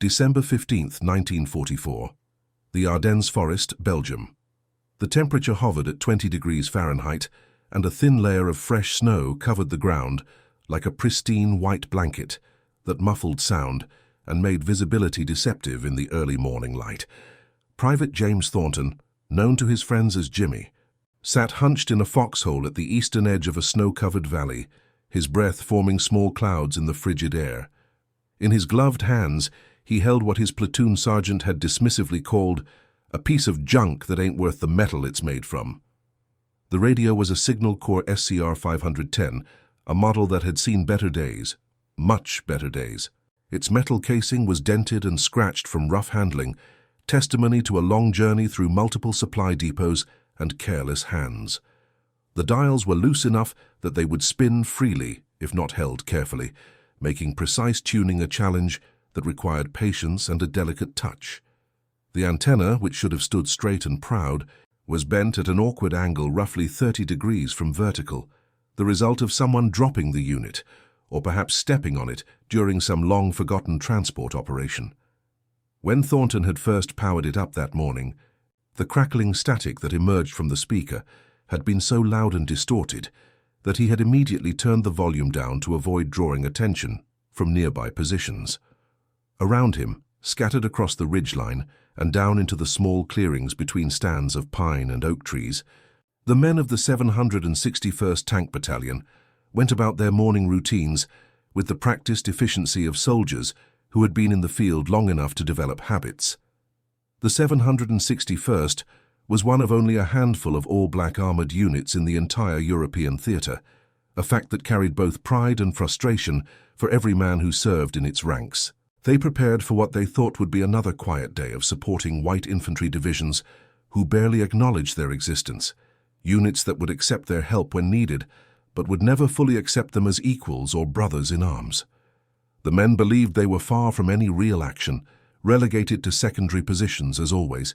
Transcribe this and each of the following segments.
December 15th, 1944. The Ardennes Forest, Belgium. The temperature hovered at 20 degrees Fahrenheit, and a thin layer of fresh snow covered the ground like a pristine white blanket that muffled sound and made visibility deceptive in the early morning light. Private James Thornton, known to his friends as Jimmy, sat hunched in a foxhole at the eastern edge of a snow-covered valley, his breath forming small clouds in the frigid air. In his gloved hands, he held what his platoon sergeant had dismissively called a piece of junk that ain't worth the metal it's made from. The radio was a Signal Corps SCR 510, a model that had seen better days, much better days. Its metal casing was dented and scratched from rough handling, testimony to a long journey through multiple supply depots and careless hands. The dials were loose enough that they would spin freely if not held carefully, making precise tuning a challenge that required patience and a delicate touch. The antenna, which should have stood straight and proud, was bent at an awkward angle roughly 30 degrees from vertical, the result of someone dropping the unit, or perhaps stepping on it during some long-forgotten transport operation. When Thornton had first powered it up that morning, the crackling static that emerged from the speaker had been so loud and distorted that he had immediately turned the volume down to avoid drawing attention from nearby positions. Around him, scattered across the ridgeline and down into the small clearings between stands of pine and oak trees, the men of the 761st Tank Battalion went about their morning routines with the practiced efficiency of soldiers who had been in the field long enough to develop habits. The 761st was one of only a handful of all-black armored units in the entire European theater, a fact that carried both pride and frustration for every man who served in its ranks. They prepared for what they thought would be another quiet day of supporting white infantry divisions who barely acknowledged their existence, units that would accept their help when needed, but would never fully accept them as equals or brothers in arms. The men believed they were far from any real action, relegated to secondary positions as always,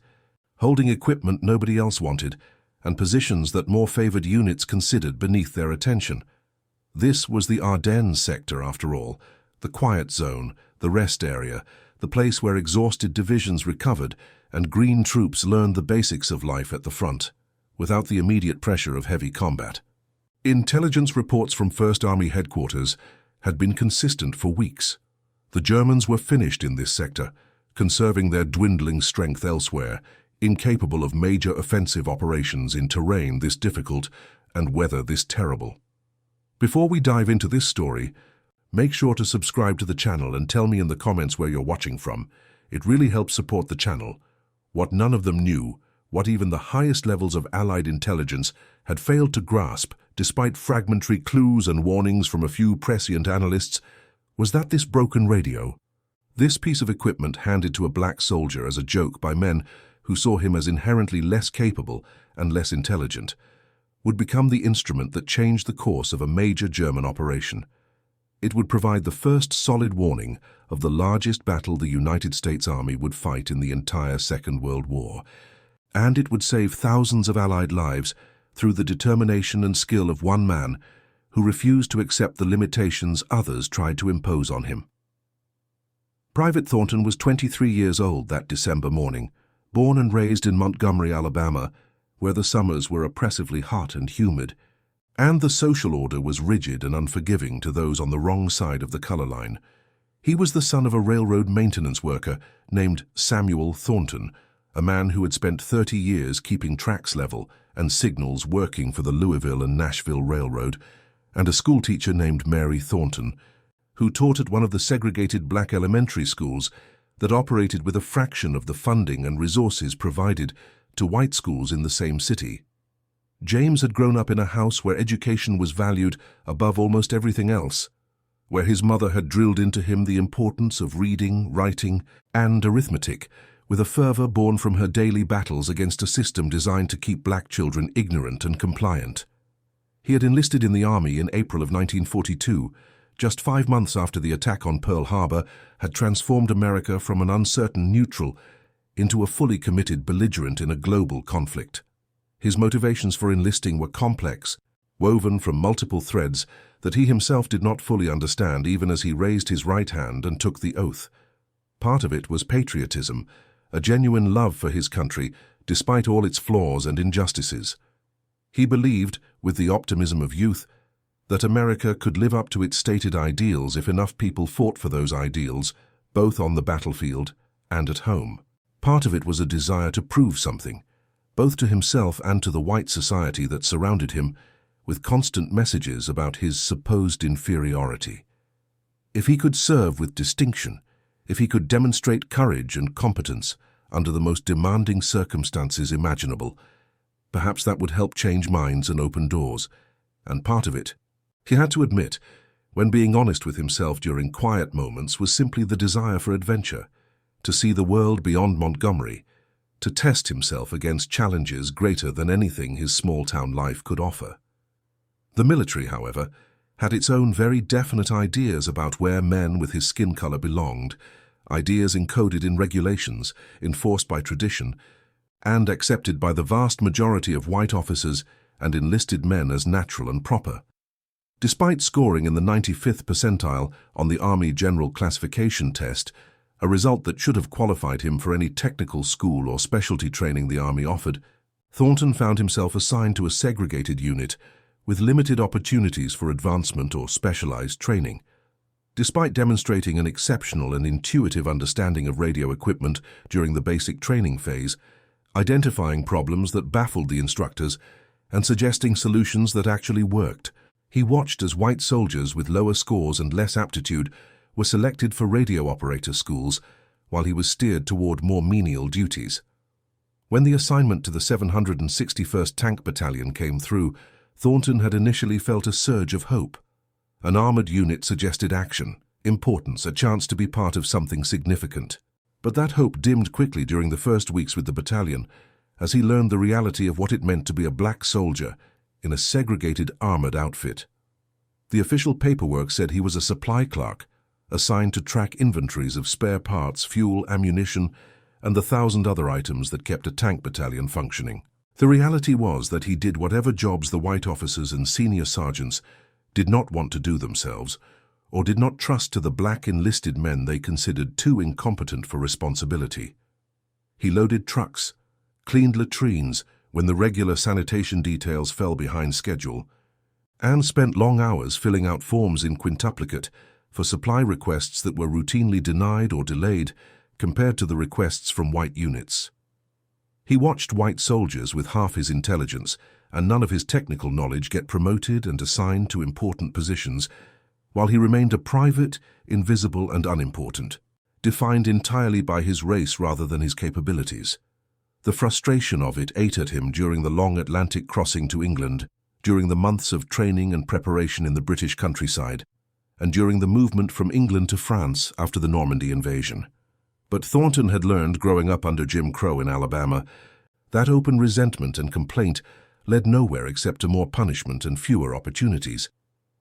holding equipment nobody else wanted, and positions that more favored units considered beneath their attention. This was the Ardennes sector, after all, the quiet zone, the rest area, the place where exhausted divisions recovered and green troops learned the basics of life at the front, without the immediate pressure of heavy combat. Intelligence reports from 1st Army headquarters had been consistent for weeks. The Germans were finished in this sector, conserving their dwindling strength elsewhere, incapable of major offensive operations in terrain this difficult and weather this terrible. Before we dive into this story, make sure to subscribe to the channel and tell me in the comments where you're watching from. It really helps support the channel. What none of them knew, what even the highest levels of Allied intelligence had failed to grasp, despite fragmentary clues and warnings from a few prescient analysts, was that this broken radio, this piece of equipment handed to a black soldier as a joke by men who saw him as inherently less capable and less intelligent, would become the instrument that changed the course of a major German operation. It would provide the first solid warning of the largest battle the United States Army would fight in the entire Second World War, and it would save thousands of Allied lives through the determination and skill of one man who refused to accept the limitations others tried to impose on him. Private Thornton was 23 years old that December morning, born and raised in Montgomery, Alabama, where the summers were oppressively hot and humid, and the social order was rigid and unforgiving to those on the wrong side of the color line. He was the son of a railroad maintenance worker named Samuel Thornton, a man who had spent 30 years keeping tracks level and signals working for the Louisville and Nashville Railroad, and a schoolteacher named Mary Thornton, who taught at one of the segregated black elementary schools that operated with a fraction of the funding and resources provided to white schools in the same city. James had grown up in a house where education was valued above almost everything else, where his mother had drilled into him the importance of reading, writing, and arithmetic, with a fervor born from her daily battles against a system designed to keep black children ignorant and compliant. He had enlisted in the Army in April of 1942, just 5 months after the attack on Pearl Harbor had transformed America from an uncertain neutral into a fully committed belligerent in a global conflict. His motivations for enlisting were complex, woven from multiple threads that he himself did not fully understand even as he raised his right hand and took the oath. Part of it was patriotism, a genuine love for his country, despite all its flaws and injustices. He believed, with the optimism of youth, that America could live up to its stated ideals if enough people fought for those ideals, both on the battlefield and at home. Part of it was a desire to prove something, both to himself and to the white society that surrounded him, with constant messages about his supposed inferiority. If he could serve with distinction, if he could demonstrate courage and competence under the most demanding circumstances imaginable, perhaps that would help change minds and open doors. And part of it, he had to admit, when being honest with himself during quiet moments, was simply the desire for adventure, to see the world beyond Montgomery, to test himself against challenges greater than anything his small-town life could offer. The military, however, had its own very definite ideas about where men with his skin color belonged, ideas encoded in regulations, enforced by tradition, and accepted by the vast majority of white officers and enlisted men as natural and proper. Despite scoring in the 95th percentile on the Army General Classification Test, a result that should have qualified him for any technical school or specialty training the Army offered, Thornton found himself assigned to a segregated unit with limited opportunities for advancement or specialized training. Despite demonstrating an exceptional and intuitive understanding of radio equipment during the basic training phase, identifying problems that baffled the instructors, and suggesting solutions that actually worked, he watched as white soldiers with lower scores and less aptitude were selected for radio operator schools, while he was steered toward more menial duties. When the assignment to the 761st Tank Battalion came through, Thornton had initially felt a surge of hope. An armored unit suggested action, importance, a chance to be part of something significant. But that hope dimmed quickly during the first weeks with the battalion, as he learned the reality of what it meant to be a black soldier in a segregated armored outfit. The official paperwork said he was a supply clerk, assigned to track inventories of spare parts, fuel, ammunition, and the 1,000 other items that kept a tank battalion functioning. The reality was that he did whatever jobs the white officers and senior sergeants did not want to do themselves, or did not trust to the black enlisted men they considered too incompetent for responsibility. He loaded trucks, cleaned latrines when the regular sanitation details fell behind schedule, and spent long hours filling out forms in quintuplicate for supply requests that were routinely denied or delayed compared to the requests from white units. He watched white soldiers with half his intelligence and none of his technical knowledge get promoted and assigned to important positions, while he remained a private, invisible and unimportant, defined entirely by his race rather than his capabilities. The frustration of it ate at him during the long Atlantic crossing to England, during the months of training and preparation in the British countryside, and during the movement from England to France after the Normandy invasion. But Thornton had learned, growing up under Jim Crow in Alabama, that open resentment and complaint led nowhere except to more punishment and fewer opportunities.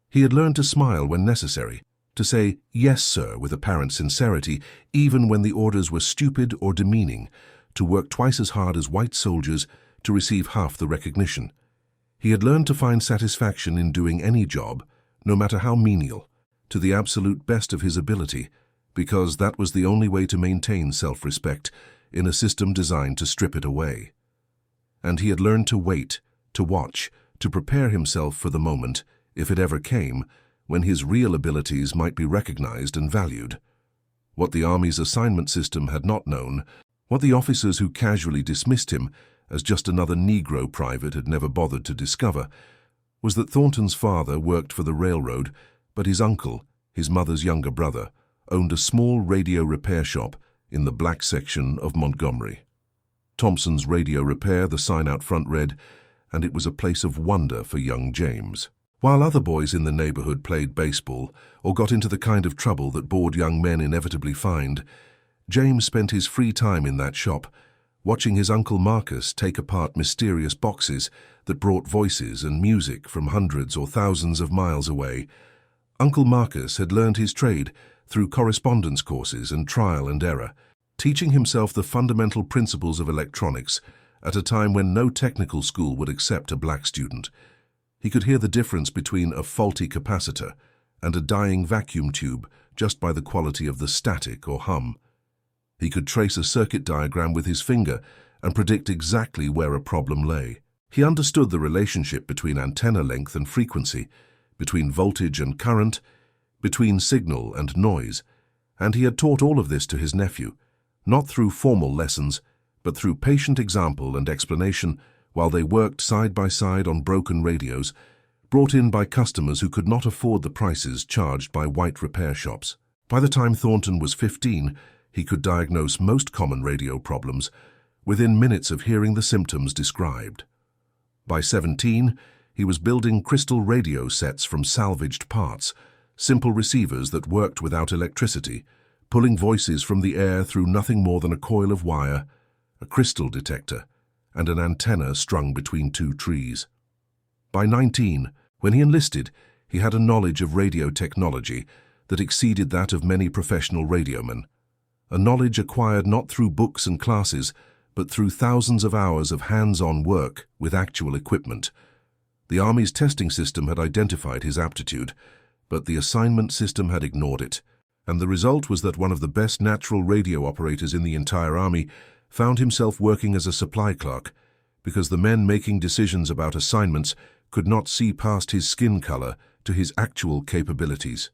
He had learned to smile when necessary, to say "yes, sir" with apparent sincerity, even when the orders were stupid or demeaning, to work twice as hard as white soldiers to receive half the recognition. He had learned to find satisfaction in doing any job, no matter how menial, to the absolute best of his ability, because that was the only way to maintain self-respect in a system designed to strip it away. And he had learned to wait, to watch, to prepare himself for the moment, if it ever came, when his real abilities might be recognized and valued. What the Army's assignment system had not known, what the officers who casually dismissed him as just another Negro private had never bothered to discover, was that Thornton's father worked for the railroad, but his uncle, his mother's younger brother, owned a small radio repair shop in the black section of Montgomery. Thompson's Radio Repair, the sign out front read, and it was a place of wonder for young James. While other boys in the neighborhood played baseball or got into the kind of trouble that bored young men inevitably find, James spent his free time in that shop, watching his Uncle Marcus take apart mysterious boxes that brought voices and music from hundreds or thousands of miles away. Uncle Marcus had learned his trade through correspondence courses and trial and error, teaching himself the fundamental principles of electronics at a time when no technical school would accept a black student. He could hear the difference between a faulty capacitor and a dying vacuum tube just by the quality of the static or hum. He could trace a circuit diagram with his finger and predict exactly where a problem lay. He understood the relationship between antenna length and frequency, between voltage and current, between signal and noise, and he had taught all of this to his nephew, not through formal lessons, but through patient example and explanation while they worked side by side on broken radios, brought in by customers who could not afford the prices charged by white repair shops. By the time Thornton was 15, he could diagnose most common radio problems within minutes of hearing the symptoms described. By 17, he was building crystal radio sets from salvaged parts, simple receivers that worked without electricity, pulling voices from the air through nothing more than a coil of wire, a crystal detector, and an antenna strung between two trees. By 19, when he enlisted, he had a knowledge of radio technology that exceeded that of many professional radiomen, a knowledge acquired not through books and classes, but through thousands of hours of hands-on work with actual equipment. The Army's testing system had identified his aptitude, but the assignment system had ignored it, and the result was that one of the best natural radio operators in the entire Army found himself working as a supply clerk because the men making decisions about assignments could not see past his skin color to his actual capabilities.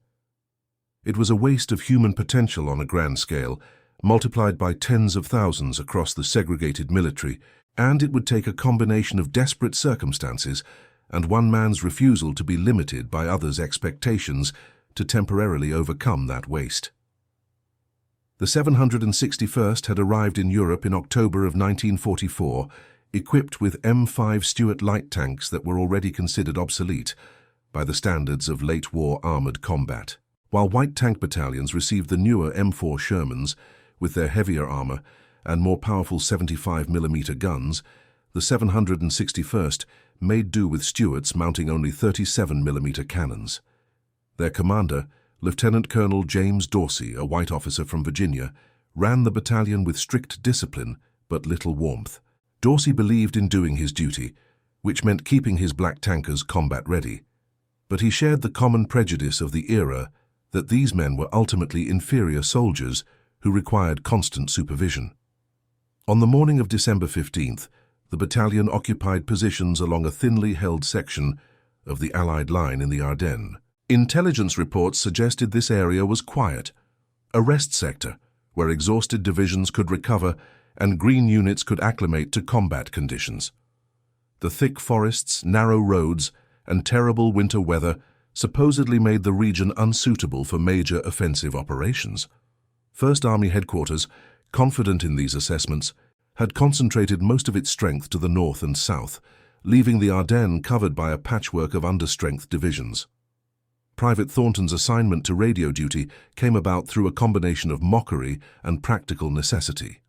It was a waste of human potential on a grand scale, multiplied by tens of thousands across the segregated military, and it would take a combination of desperate circumstances and one man's refusal to be limited by others' expectations to temporarily overcome that waste. The 761st had arrived in Europe in October of 1944, equipped with M5 Stuart light tanks that were already considered obsolete by the standards of late-war armored combat. While white tank battalions received the newer M4 Shermans with their heavier armor and more powerful 75mm guns, the 761st made do with Stuarts mounting only 37mm cannons. Their commander, Lieutenant Colonel James Dorsey, a white officer from Virginia, ran the battalion with strict discipline but little warmth. Dorsey believed in doing his duty, which meant keeping his black tankers combat-ready. But he shared the common prejudice of the era that these men were ultimately inferior soldiers who required constant supervision. On the morning of December 15th, the battalion occupied positions along a thinly held section of the Allied line in the Ardennes. Intelligence reports suggested this area was quiet, a rest sector where exhausted divisions could recover and green units could acclimate to combat conditions. The thick forests, narrow roads, and terrible winter weather supposedly made the region unsuitable for major offensive operations. First Army Headquarters, confident in these assessments, had concentrated most of its strength to the north and south, leaving the Ardennes covered by a patchwork of understrength divisions. Private Thornton's assignment to radio duty came about through a combination of mockery and practical necessity.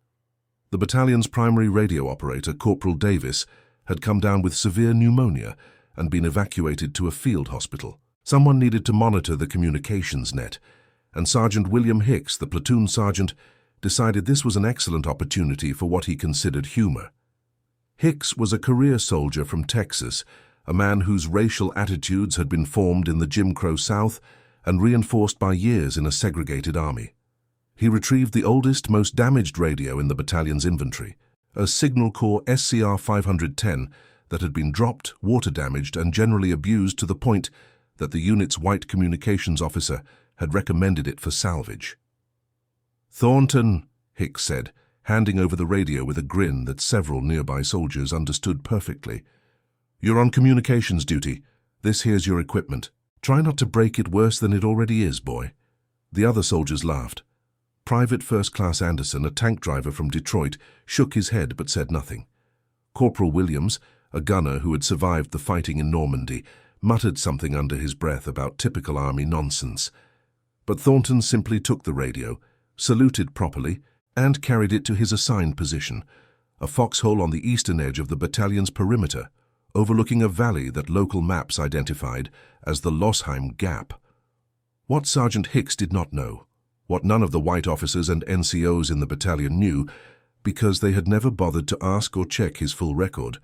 The battalion's primary radio operator, Corporal Davis, had come down with severe pneumonia and been evacuated to a field hospital. Someone needed to monitor the communications net, and Sergeant William Hicks, the platoon sergeant, decided this was an excellent opportunity for what he considered humor. Hicks was a career soldier from Texas, a man whose racial attitudes had been formed in the Jim Crow South and reinforced by years in a segregated army. He retrieved the oldest, most damaged radio in the battalion's inventory, a Signal Corps SCR 510 that had been dropped, water-damaged, and generally abused to the point that the unit's white communications officer had recommended it for salvage. "Thornton," Hicks said, handing over the radio with a grin that several nearby soldiers understood perfectly. "You're on communications duty. This here's your equipment. Try not to break it worse than it already is, boy." The other soldiers laughed. Private First Class Anderson, a tank driver from Detroit, shook his head but said nothing. Corporal Williams, a gunner who had survived the fighting in Normandy, muttered something under his breath about typical Army nonsense. But Thornton simply took the radio, saluted properly, and carried it to his assigned position, a foxhole on the eastern edge of the battalion's perimeter, overlooking a valley that local maps identified as the Losheim Gap. What Sergeant Hicks did not know, what none of the white officers and NCOs in the battalion knew, because they had never bothered to ask or check his full record,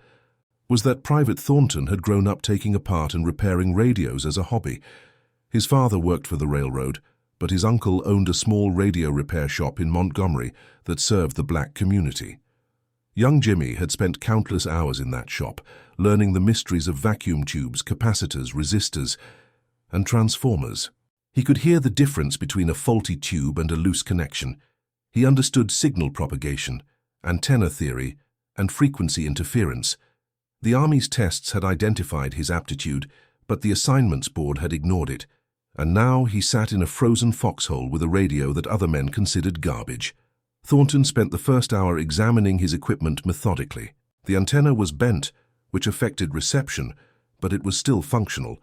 was that Private Thornton had grown up taking apart and repairing radios as a hobby. His father worked for the railroad, but his uncle owned a small radio repair shop in Montgomery that served the black community. Young Jimmy had spent countless hours in that shop, learning the mysteries of vacuum tubes, capacitors, resistors, and transformers. He could hear the difference between a faulty tube and a loose connection. He understood signal propagation, antenna theory, and frequency interference. The Army's tests had identified his aptitude, but the assignments board had ignored it, and now he sat in a frozen foxhole with a radio that other men considered garbage. Thornton spent the first hour examining his equipment methodically. The antenna was bent, which affected reception, but it was still functional.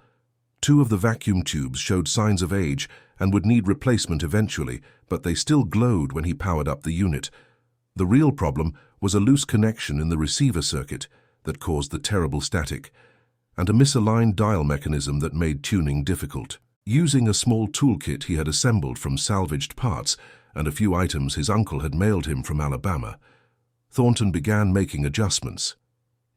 2 of the vacuum tubes showed signs of age and would need replacement eventually, but they still glowed when he powered up the unit. The real problem was a loose connection in the receiver circuit that caused the terrible static, and a misaligned dial mechanism that made tuning difficult. Using a small toolkit he had assembled from salvaged parts and a few items his uncle had mailed him from Alabama, Thornton began making adjustments.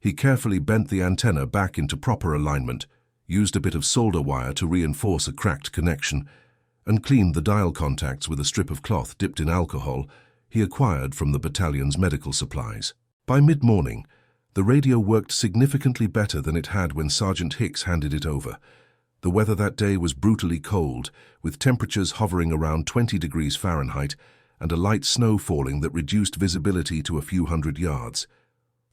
He carefully bent the antenna back into proper alignment, used a bit of solder wire to reinforce a cracked connection, and cleaned the dial contacts with a strip of cloth dipped in alcohol he acquired from the battalion's medical supplies. By mid-morning, the radio worked significantly better than it had when Sergeant Hicks handed it over. The weather that day was brutally cold, with temperatures hovering around 20 degrees Fahrenheit and a light snow falling that reduced visibility to a few hundred yards.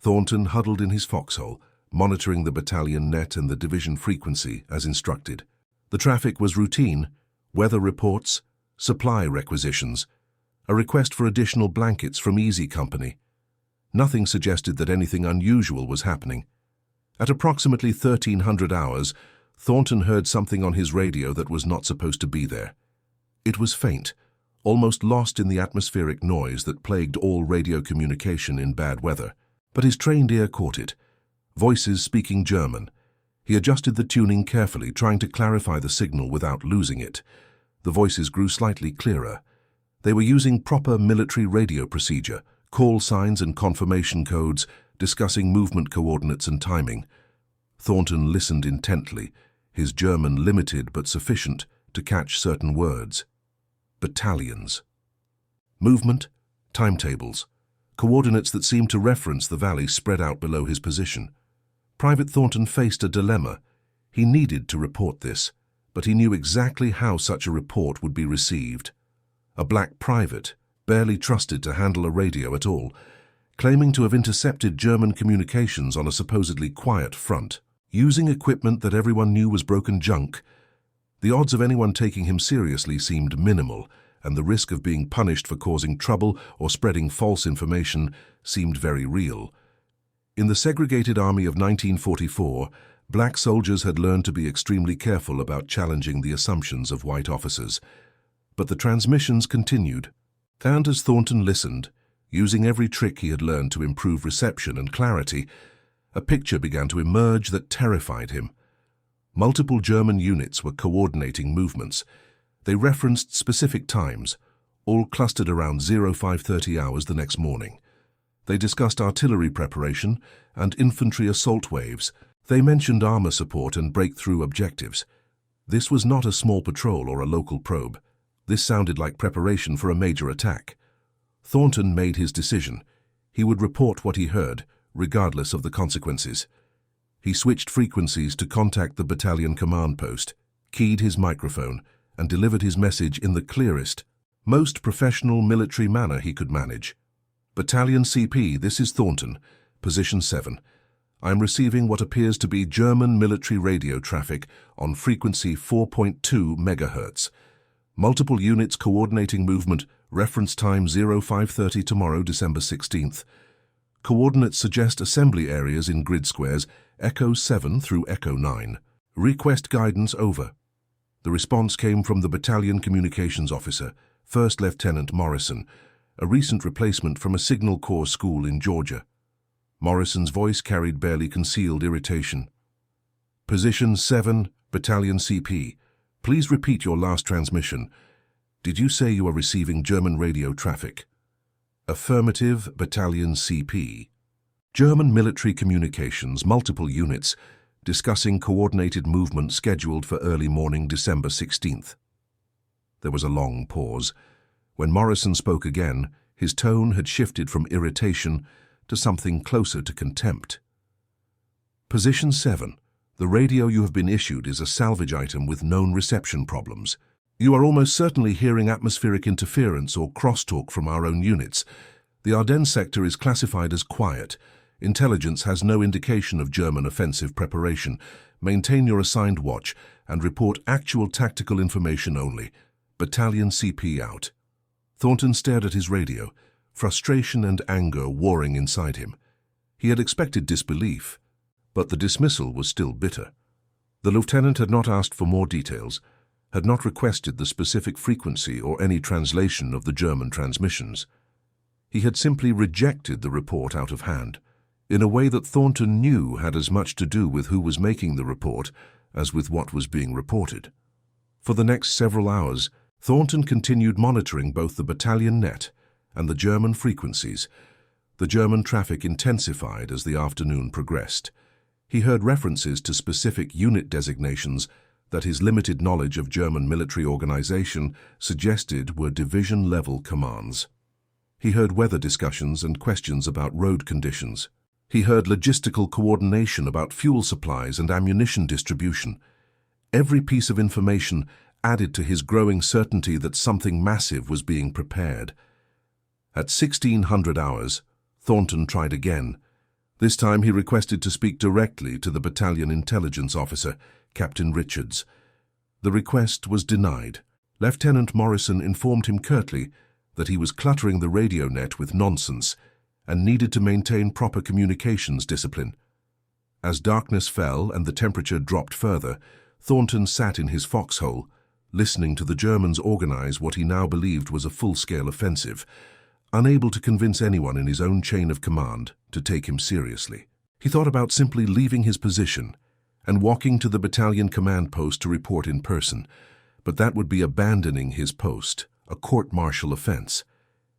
Thornton huddled in his foxhole, monitoring the battalion net and the division frequency as instructed. The traffic was routine: weather reports, supply requisitions, a request for additional blankets from Easy Company. Nothing suggested that anything unusual was happening. At approximately 1300 hours, Thornton heard something on his radio that was not supposed to be there. It was faint, almost lost in the atmospheric noise that plagued all radio communication in bad weather. But his trained ear caught it. Voices speaking German. He adjusted the tuning carefully, trying to clarify the signal without losing it. The voices grew slightly clearer. They were using proper military radio procedure, call signs and confirmation codes, discussing movement coordinates and timing. Thornton listened intently, his German limited but sufficient to catch certain words. Battalions. Movement, timetables, coordinates that seemed to reference the valley spread out below his position. Private Thornton faced a dilemma. He needed to report this, but he knew exactly how such a report would be received. A black private, barely trusted to handle a radio at all, claiming to have intercepted German communications on a supposedly quiet front. Using equipment that everyone knew was broken junk, the odds of anyone taking him seriously seemed minimal, and the risk of being punished for causing trouble or spreading false information seemed very real. In the segregated army of 1944, black soldiers had learned to be extremely careful about challenging the assumptions of white officers. But the transmissions continued, and as Thornton listened, using every trick he had learned to improve reception and clarity, a picture began to emerge that terrified him. Multiple German units were coordinating movements. They referenced specific times, all clustered around 0530 hours the next morning. They discussed artillery preparation and infantry assault waves. They mentioned armor support and breakthrough objectives. This was not a small patrol or a local probe. This sounded like preparation for a major attack. Thornton made his decision. He would report what he heard, regardless of the consequences. He switched frequencies to contact the battalion command post, keyed his microphone, and delivered his message in the clearest, most professional military manner he could manage. Battalion CP, this is Thornton, Position 7. I am receiving what appears to be German military radio traffic on frequency 4.2 MHz. Multiple units coordinating movement, reference time 0530 tomorrow, December 16th. Coordinates suggest assembly areas in grid squares Echo 7 through Echo 9. Request guidance over. The response came from the battalion communications officer, First Lieutenant Morrison, a recent replacement from a Signal Corps school in Georgia. Morrison's voice carried barely concealed irritation. Position 7, Battalion CP. Please repeat your last transmission. Did you say you are receiving German radio traffic? Affirmative, Battalion CP. German military communications, multiple units, discussing coordinated movement scheduled for early morning December 16th. There was a long pause. When Morrison spoke again, his tone had shifted from irritation to something closer to contempt. Position 7. The radio you have been issued is a salvage item with known reception problems. You are almost certainly hearing atmospheric interference or crosstalk from our own units. The Ardennes sector is classified as quiet. Intelligence has no indication of German offensive preparation. Maintain your assigned watch and report actual tactical information only. Battalion CP out. Thornton stared at his radio, frustration and anger warring inside him. He had expected disbelief, but the dismissal was still bitter. The lieutenant had not asked for more details, had not requested the specific frequency or any translation of the German transmissions. He had simply rejected the report out of hand, in a way that Thornton knew had as much to do with who was making the report as with what was being reported. For the next several hours, Thornton continued monitoring both the battalion net and the German frequencies. The German traffic intensified as the afternoon progressed. He heard references to specific unit designations that his limited knowledge of German military organization suggested were division-level commands. He heard weather discussions and questions about road conditions. He heard logistical coordination about fuel supplies and ammunition distribution. Every piece of information added to his growing certainty that something massive was being prepared. At 1600 hours, Thornton tried again. This time he requested to speak directly to the battalion intelligence officer, Captain Richards. The request was denied. Lieutenant Morrison informed him curtly that he was cluttering the radio net with nonsense and needed to maintain proper communications discipline. As darkness fell and the temperature dropped further, Thornton sat in his foxhole, listening to the Germans organize what he now believed was a full-scale offensive, unable to convince anyone in his own chain of command to take him seriously. He thought about simply leaving his position and walking to the battalion command post to report in person, but that would be abandoning his post, a court-martial offense.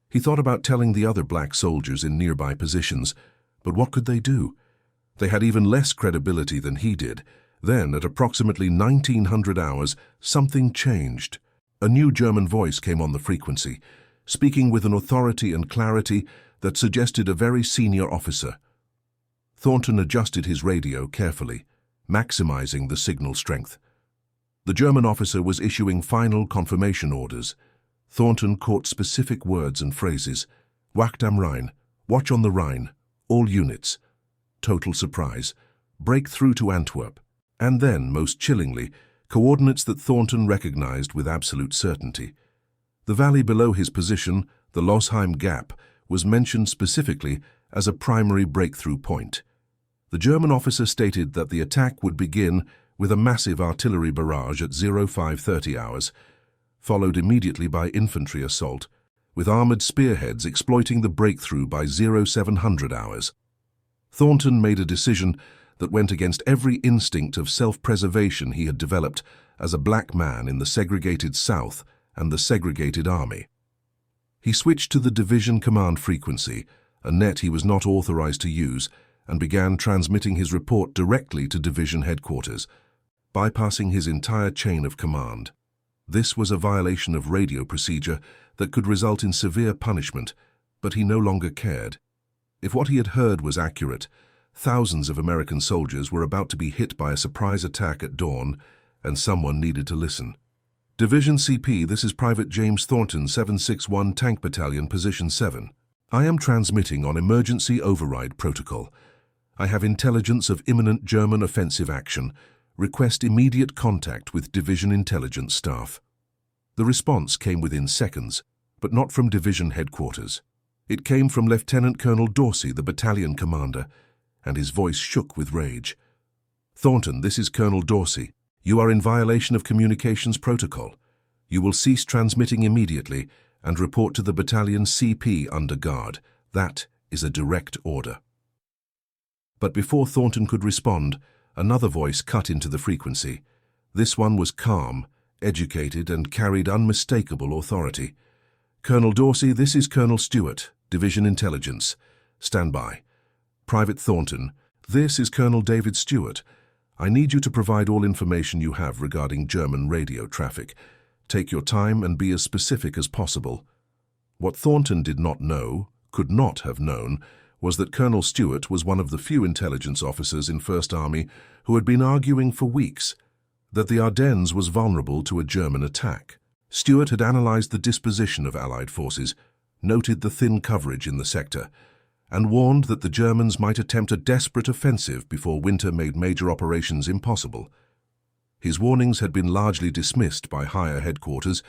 He thought about telling the other black soldiers in nearby positions, but what could they do? They had even less credibility than he did. Then, at approximately 1900 hours, something changed. A new German voice came on the frequency, speaking with an authority and clarity that suggested a very senior officer. Thornton adjusted his radio carefully, maximizing the signal strength. The German officer was issuing final confirmation orders. Thornton caught specific words and phrases. Wacht am Rhein, watch on the Rhine, all units. Total surprise, break through to Antwerp. And then, most chillingly, coordinates that Thornton recognized with absolute certainty. The valley below his position, the Losheim Gap, was mentioned specifically as a primary breakthrough point. The German officer stated that the attack would begin with a massive artillery barrage at 0530 hours, followed immediately by infantry assault, with armored spearheads exploiting the breakthrough by 0700 hours. Thornton made a decision that went against every instinct of self-preservation he had developed as a black man in the segregated South and the segregated army. He switched to the division command frequency, a net he was not authorized to use, and began transmitting his report directly to division headquarters, bypassing his entire chain of command. This was a violation of radio procedure that could result in severe punishment, but he no longer cared. If what he had heard was accurate, thousands of American soldiers were about to be hit by a surprise attack at dawn, and someone needed to listen. Division CP, this is Private James Thornton, 761 Tank Battalion, Position 7. I am transmitting on emergency override protocol. I have intelligence of imminent German offensive action. Request immediate contact with division intelligence staff. The response came within seconds, but not from division headquarters. It came from Lieutenant Colonel Dorsey, the battalion commander, and his voice shook with rage. Thornton, this is Colonel Dorsey. You are in violation of communications protocol. You will cease transmitting immediately and report to the battalion CP under guard. That is a direct order. But before Thornton could respond, another voice cut into the frequency. This one was calm, educated, and carried unmistakable authority. Colonel Dorsey, this is Colonel Stewart, Division Intelligence. Stand by. Private Thornton, this is Colonel David Stewart. I need you to provide all information you have regarding German radio traffic. Take your time and be as specific as possible. What Thornton did not know, could not have known, was that Colonel Stewart was one of the few intelligence officers in First Army who had been arguing for weeks that the Ardennes was vulnerable to a German attack. Stewart had analyzed the disposition of Allied forces, noted the thin coverage in the sector, and warned that the Germans might attempt a desperate offensive before winter made major operations impossible. His warnings had been largely dismissed by higher headquarters,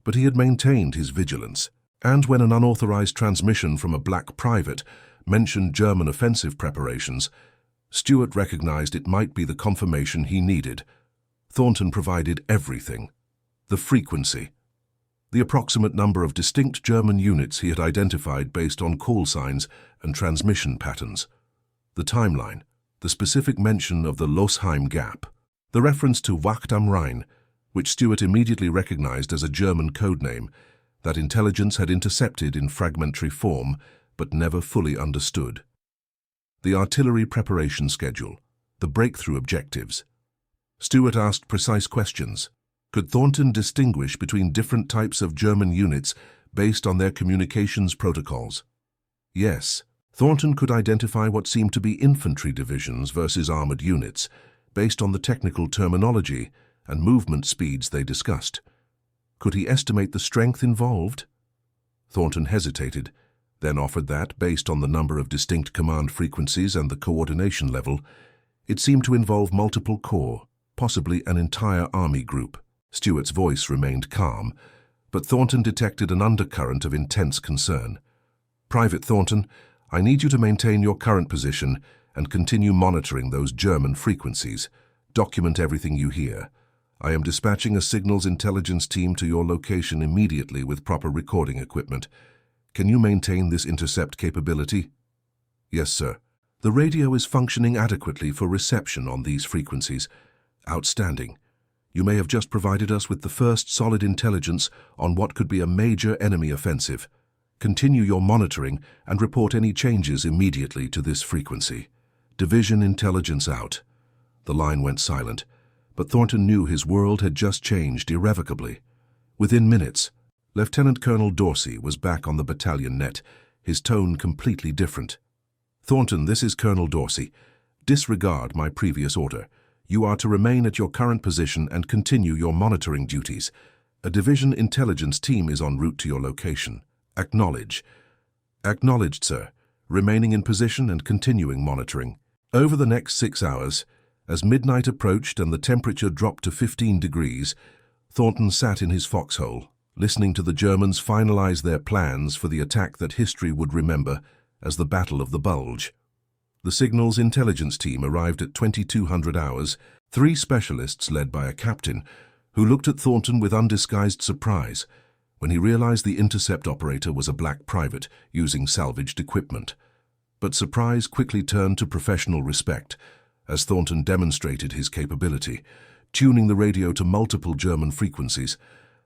but he had maintained his vigilance. And when an unauthorized transmission from a black private mentioned German offensive preparations, Stewart recognized it might be the confirmation he needed. Thornton provided everything: the frequency, the approximate number of distinct German units he had identified based on call signs and transmission patterns, the timeline, the specific mention of the Losheim Gap, the reference to Wacht am Rhein, which Stewart immediately recognized as a German codename that intelligence had intercepted in fragmentary form but never fully understood. The artillery preparation schedule, the breakthrough objectives. Stewart asked precise questions. Could Thornton distinguish between different types of German units based on their communications protocols? Yes, Thornton could identify what seemed to be infantry divisions versus armored units, based on the technical terminology and movement speeds they discussed. Could he estimate the strength involved? Thornton hesitated, then offered that, based on the number of distinct command frequencies and the coordination level, it seemed to involve multiple corps, possibly an entire army group. Stewart's voice remained calm, but Thornton detected an undercurrent of intense concern. "Private Thornton, I need you to maintain your current position and continue monitoring those German frequencies. Document everything you hear. I am dispatching a signals intelligence team to your location immediately with proper recording equipment. Can you maintain this intercept capability?" "Yes, sir. The radio is functioning adequately for reception on these frequencies." "Outstanding. You may have just provided us with the first solid intelligence on what could be a major enemy offensive. Continue your monitoring and report any changes immediately to this frequency. Division intelligence out." The line went silent, but Thornton knew his world had just changed irrevocably. Within minutes, Lieutenant Colonel Dorsey was back on the battalion net, his tone completely different. "Thornton, this is Colonel Dorsey. Disregard my previous order. You are to remain at your current position and continue your monitoring duties. A division intelligence team is en route to your location. Acknowledge." "Acknowledged, sir. Remaining in position and continuing monitoring." Over the next 6 hours, as midnight approached and the temperature dropped to 15 degrees, Thornton sat in his foxhole, listening to the Germans finalize their plans for the attack that history would remember as the Battle of the Bulge. The signals intelligence team arrived at 2200 hours, 3 specialists led by a captain, who looked at Thornton with undisguised surprise when he realized the intercept operator was a black private using salvaged equipment. But surprise quickly turned to professional respect as Thornton demonstrated his capability, tuning the radio to multiple German frequencies,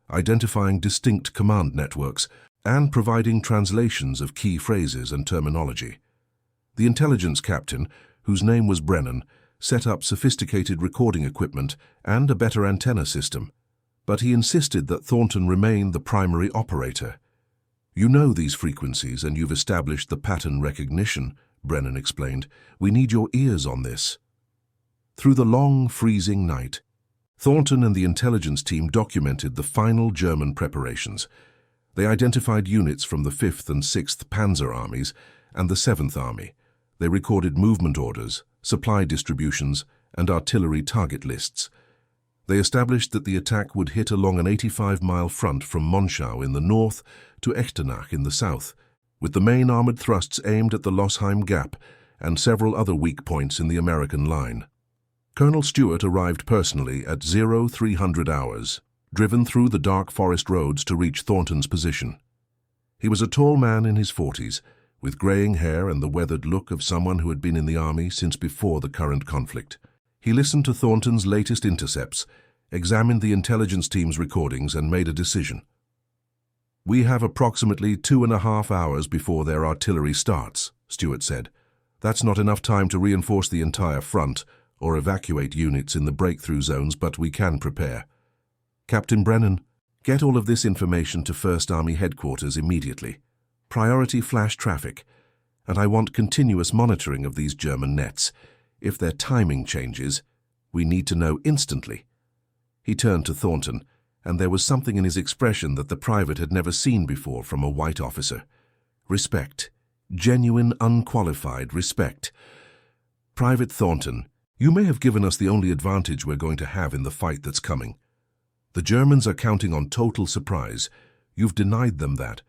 identifying distinct command networks, and providing translations of key phrases and terminology. The intelligence captain, whose name was Brennan, set up sophisticated recording equipment and a better antenna system, but he insisted that Thornton remain the primary operator. "You know these frequencies and you've established the pattern recognition," Brennan explained. "We need your ears on this." Through the long, freezing night, Thornton and the intelligence team documented the final German preparations. They identified units from the 5th and 6th Panzer Armies and the 7th Army. They recorded movement orders, supply distributions, and artillery target lists. They established that the attack would hit along an 85-mile front from Monschau in the north to Echternach in the south, with the main armored thrusts aimed at the Losheim Gap and several other weak points in the American line. Colonel Stewart arrived personally at 0300 hours, driven through the dark forest roads to reach Thornton's position. He was a tall man in his 40s, with graying hair and the weathered look of someone who had been in the army since before the current conflict. He listened to Thornton's latest intercepts, examined the intelligence team's recordings, and made a decision. "We have approximately 2.5 hours before their artillery starts," Stewart said. "That's not enough time to reinforce the entire front or evacuate units in the breakthrough zones, but we can prepare." "Captain Brennan, Get all of this information to 1st Army Headquarters immediately. Priority flash traffic. And I want continuous monitoring of these German nets. If their timing changes, we need to know instantly." He turned to Thornton, and there was something in his expression that the private had never seen before from a white officer. Respect. Genuine, unqualified respect. "Private Thornton, you may have given us the only advantage we're going to have in the fight that's coming. The Germans are counting on total surprise. You've denied them that.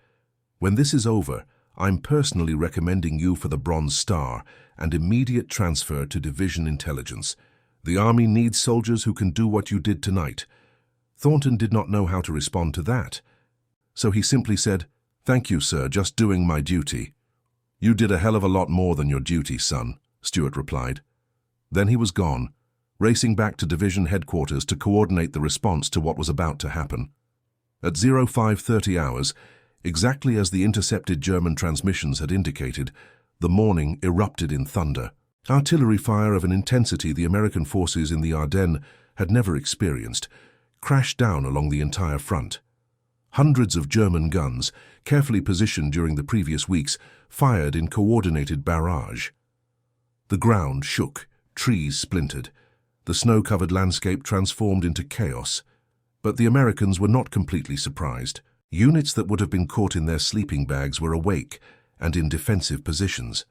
When this is over, I'm personally recommending you for the Bronze Star and immediate transfer to Division Intelligence. The Army needs soldiers who can do what you did tonight." Thornton did not know how to respond to that, so he simply said, "Thank you, sir, just doing my duty." "You did a hell of a lot more than your duty, son," Stewart replied. Then he was gone, racing back to Division Headquarters to coordinate the response to what was about to happen. At 0530 hours, exactly as the intercepted German transmissions had indicated, the morning erupted in thunder. Artillery fire of an intensity the American forces in the Ardennes had never experienced crashed down along the entire front. Hundreds of German guns, carefully positioned during the previous weeks, fired in coordinated barrage. The ground shook, trees splintered. The snow-covered landscape transformed into chaos. But the Americans were not completely surprised. Units that would have been caught in their sleeping bags were awake and in defensive positions.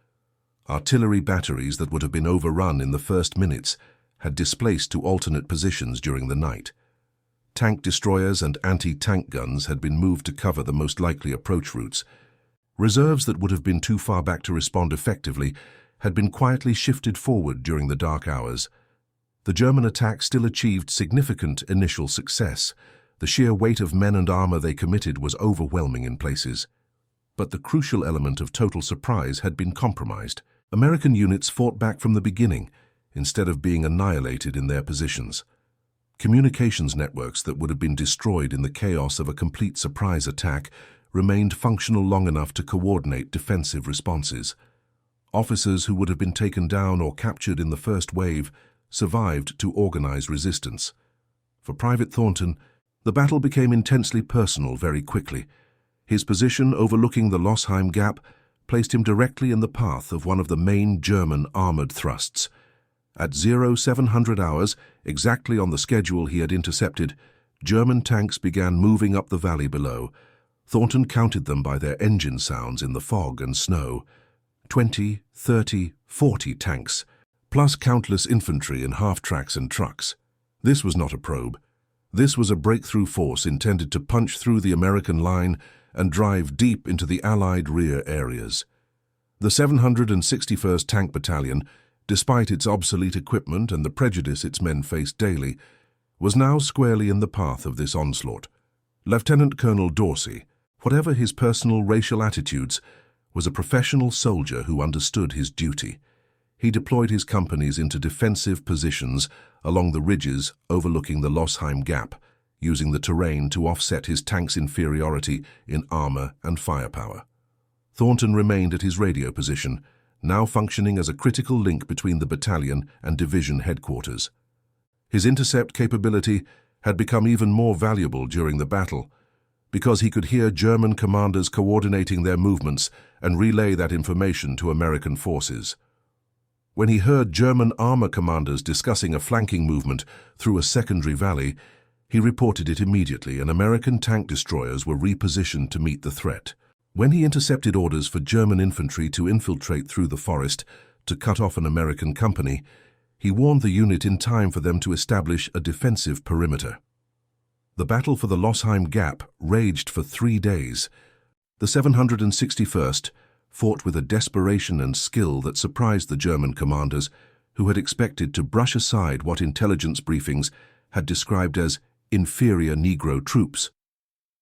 Artillery batteries that would have been overrun in the first minutes had displaced to alternate positions during the night. Tank destroyers and anti-tank guns had been moved to cover the most likely approach routes. Reserves that would have been too far back to respond effectively had been quietly shifted forward during the dark hours. The German attack still achieved significant initial success. The sheer weight of men and armor they committed was overwhelming in places. But the crucial element of total surprise had been compromised. American units fought back from the beginning, instead of being annihilated in their positions. Communications networks that would have been destroyed in the chaos of a complete surprise attack remained functional long enough to coordinate defensive responses. Officers who would have been taken down or captured in the first wave survived to organize resistance. For Private Thornton, the battle became intensely personal very quickly. His position overlooking the Losheim Gap placed him directly in the path of one of the main German armored thrusts. At 0700 hours, exactly on the schedule he had intercepted, German tanks began moving up the valley below. Thornton counted them by their engine sounds in the fog and snow. 20, 30, 40 tanks, plus countless infantry in half-tracks and trucks. This was not a probe. This was a breakthrough force intended to punch through the American line and drive deep into the Allied rear areas. The 761st Tank Battalion, despite its obsolete equipment and the prejudice its men faced daily, was now squarely in the path of this onslaught. Lieutenant Colonel Dorsey, whatever his personal racial attitudes, was a professional soldier who understood his duty. He deployed his companies into defensive positions along the ridges overlooking the Losheim Gap, using the terrain to offset his tank's inferiority in armor and firepower. Thornton remained at his radio position, now functioning as a critical link between the battalion and division headquarters. His intercept capability had become even more valuable during the battle, because he could hear German commanders coordinating their movements and relay that information to American forces. When he heard German armor commanders discussing a flanking movement through a secondary valley, he reported it immediately, and American tank destroyers were repositioned to meet the threat. When he intercepted orders for German infantry to infiltrate through the forest to cut off an American company, he warned the unit in time for them to establish a defensive perimeter. The battle for the Losheim Gap raged for 3 days. The 761st fought with a desperation and skill that surprised the German commanders, who had expected to brush aside what intelligence briefings had described as inferior Negro troops.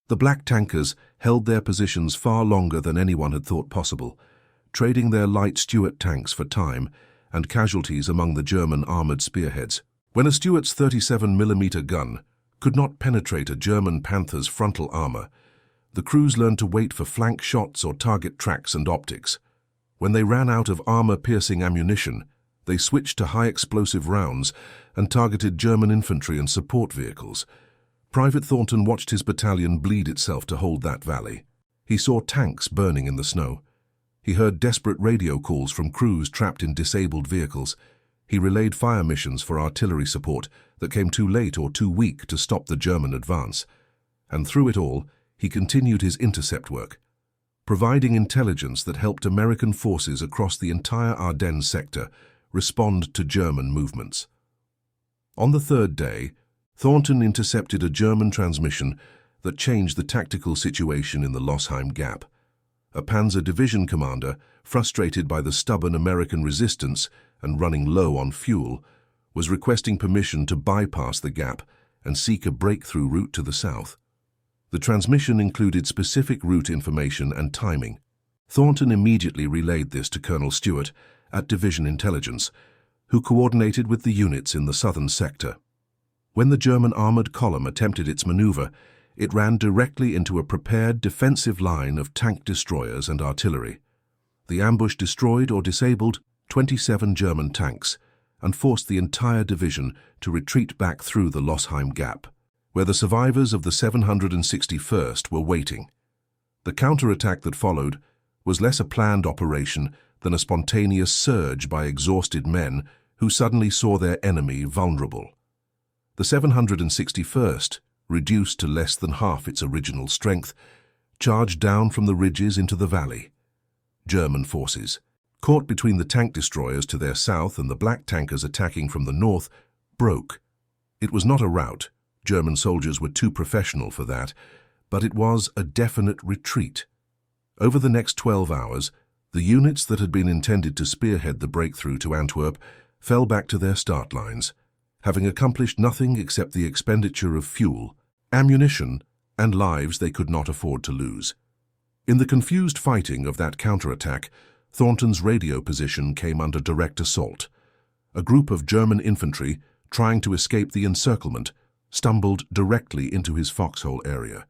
The black tankers held their positions far longer than anyone had thought possible, trading their light Stuart tanks for time and casualties among the German armored spearheads. When a Stuart's 37mm gun could not penetrate a German Panther's frontal armor, the crews learned to wait for flank shots or target tracks and optics. When they ran out of armor-piercing ammunition, they switched to high-explosive rounds and targeted German infantry and support vehicles. Private Thornton watched his battalion bleed itself to hold that valley. He saw tanks burning in the snow. He heard desperate radio calls from crews trapped in disabled vehicles. He relayed fire missions for artillery support that came too late or too weak to stop the German advance. And through it all, he continued his intercept work, providing intelligence that helped American forces across the entire Ardennes sector respond to German movements. On the third day, Thornton intercepted a German transmission that changed the tactical situation in the Losheim Gap. A Panzer Division commander, frustrated by the stubborn American resistance and running low on fuel, was requesting permission to bypass the gap and seek a breakthrough route to the south. The transmission included specific route information and timing. Thornton immediately relayed this to Colonel Stewart at Division Intelligence, who coordinated with the units in the southern sector. When the German armored column attempted its maneuver, it ran directly into a prepared defensive line of tank destroyers and artillery. The ambush destroyed or disabled 27 German tanks and forced the entire division to retreat back through the Losheim Gap, where the survivors of the 761st were waiting. The counterattack that followed was less a planned operation than a spontaneous surge by exhausted men who suddenly saw their enemy vulnerable. The 761st, reduced to less than half its original strength, charged down from the ridges into the valley. German forces, caught between the tank destroyers to their south and the black tankers attacking from the north, broke. It was not a rout. German soldiers were too professional for that, but it was a definite retreat. Over the next 12 hours, the units that had been intended to spearhead the breakthrough to Antwerp fell back to their start lines, having accomplished nothing except the expenditure of fuel, ammunition, and lives they could not afford to lose. In the confused fighting of that counterattack, Thornton's radio position came under direct assault. A group of German infantry, trying to escape the encirclement, stumbled directly into his foxhole area.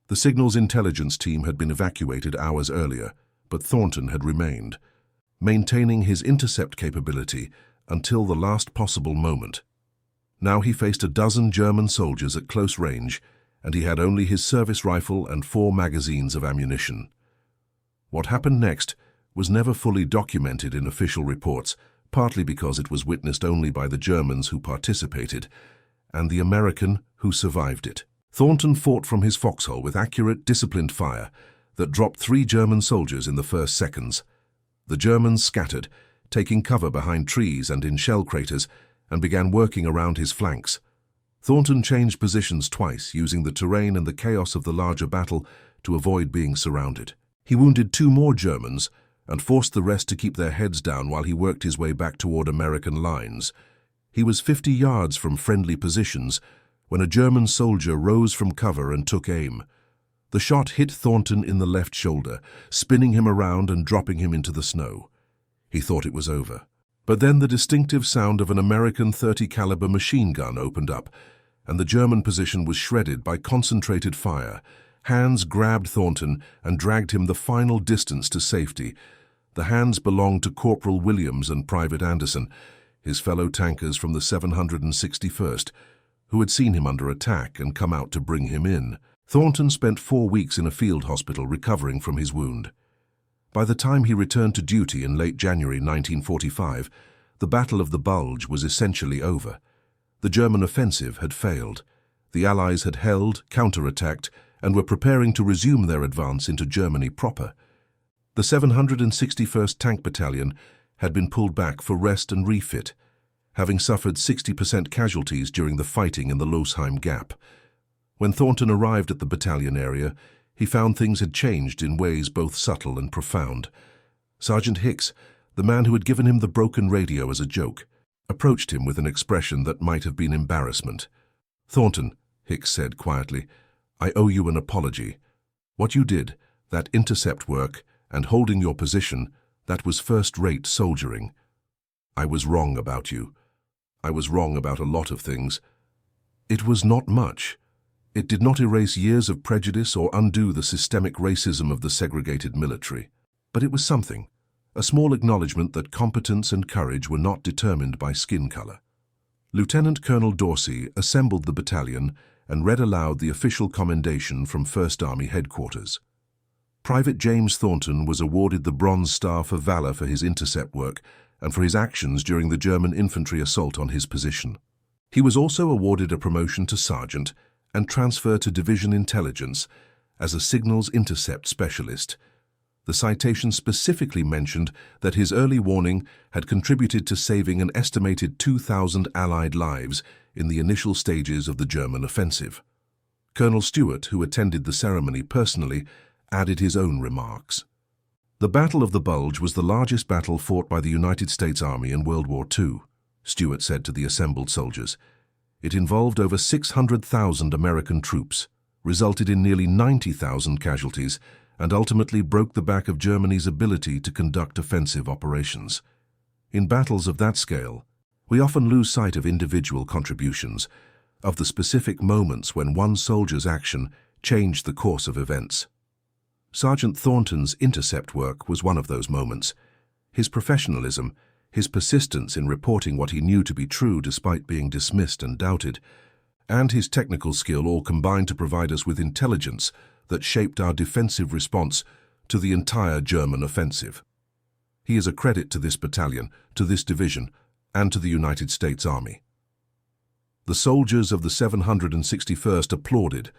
The signals intelligence team had been evacuated hours earlier, but Thornton had remained, maintaining his intercept capability until the last possible moment. Now he faced a dozen German soldiers at close range, and he had only his service rifle and 4 magazines of ammunition. What happened next was never fully documented in official reports, partly because it was witnessed only by the Germans who participated and the American who survived it. Thornton fought from his foxhole with accurate, disciplined fire that dropped 3 German soldiers in the first seconds. The Germans scattered, taking cover behind trees and in shell craters, and began working around his flanks. Thornton changed positions twice, using the terrain and the chaos of the larger battle to avoid being surrounded. He wounded 2 more Germans and forced the rest to keep their heads down while he worked his way back toward American lines. He was 50 yards from friendly positions when a German soldier rose from cover and took aim. The shot hit Thornton in the left shoulder, spinning him around and dropping him into the snow. He thought it was over. But then the distinctive sound of an American .30 caliber machine gun opened up, and the German position was shredded by concentrated fire. Hands grabbed Thornton and dragged him the final distance to safety. The hands belonged to Corporal Williams and Private Anderson, his fellow tankers from the 761st, who had seen him under attack and come out to bring him in. Thornton spent 4 weeks in a field hospital recovering from his wound. By the time he returned to duty in late January 1945, the Battle of the Bulge was essentially over. The German offensive had failed. The Allies had held, counterattacked, and were preparing to resume their advance into Germany proper. The 761st Tank Battalion had been pulled back for rest and refit, having suffered 60% casualties during the fighting in the Losheim Gap. When Thornton arrived at the battalion area, he found things had changed in ways both subtle and profound. Sergeant Hicks, the man who had given him the broken radio as a joke, approached him with an expression that might have been embarrassment. "Thornton," Hicks said quietly, "I owe you an apology. What you did, that intercept work and holding your position, that was first-rate soldiering. I was wrong about you. I was wrong about a lot of things. It was not much. It did not erase years of prejudice or undo the systemic racism of the segregated military. But it was something, a small acknowledgement that competence and courage were not determined by skin color." Lieutenant Colonel Dorsey assembled the battalion and read aloud the official commendation from 1st Army headquarters. Private James Thornton was awarded the Bronze Star for valor for his intercept work and for his actions during the German infantry assault on his position. He was also awarded a promotion to sergeant and transfer to Division Intelligence as a signals intercept specialist. The citation specifically mentioned that his early warning had contributed to saving an estimated 2,000 Allied lives in the initial stages of the German offensive. Colonel Stewart, who attended the ceremony personally, added his own remarks. The Battle of the Bulge was the largest battle fought by the United States Army in World War II, Stewart said to the assembled soldiers. It involved over 600,000 American troops, resulted in nearly 90,000 casualties, and ultimately broke the back of Germany's ability to conduct offensive operations. In battles of that scale, we often lose sight of individual contributions, of the specific moments when one soldier's action changed the course of events. Sergeant Thornton's intercept work was one of those moments. His professionalism, his persistence in reporting what he knew to be true despite being dismissed and doubted, and his technical skill all combined to provide us with intelligence that shaped our defensive response to the entire German offensive. He is a credit to this battalion, to this division, and to the United States Army. The soldiers of the 761st applauded,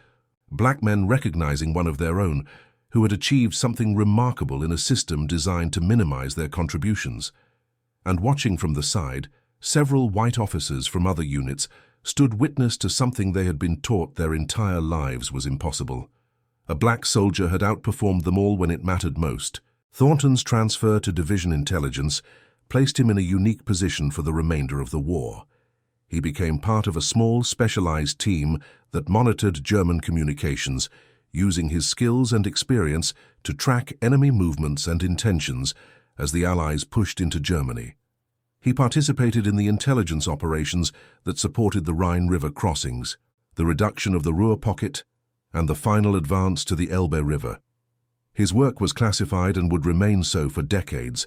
black men recognizing one of their own who had achieved something remarkable in a system designed to minimize their contributions. And watching from the side, several white officers from other units stood witness to something they had been taught their entire lives was impossible. A black soldier had outperformed them all when it mattered most. Thornton's transfer to Division Intelligence placed him in a unique position for the remainder of the war. He became part of a small, specialized team that monitored German communications, using his skills and experience to track enemy movements and intentions as the Allies pushed into Germany. He participated in the intelligence operations that supported the Rhine River crossings, the reduction of the Ruhr Pocket, and the final advance to the Elbe River. His work was classified and would remain so for decades,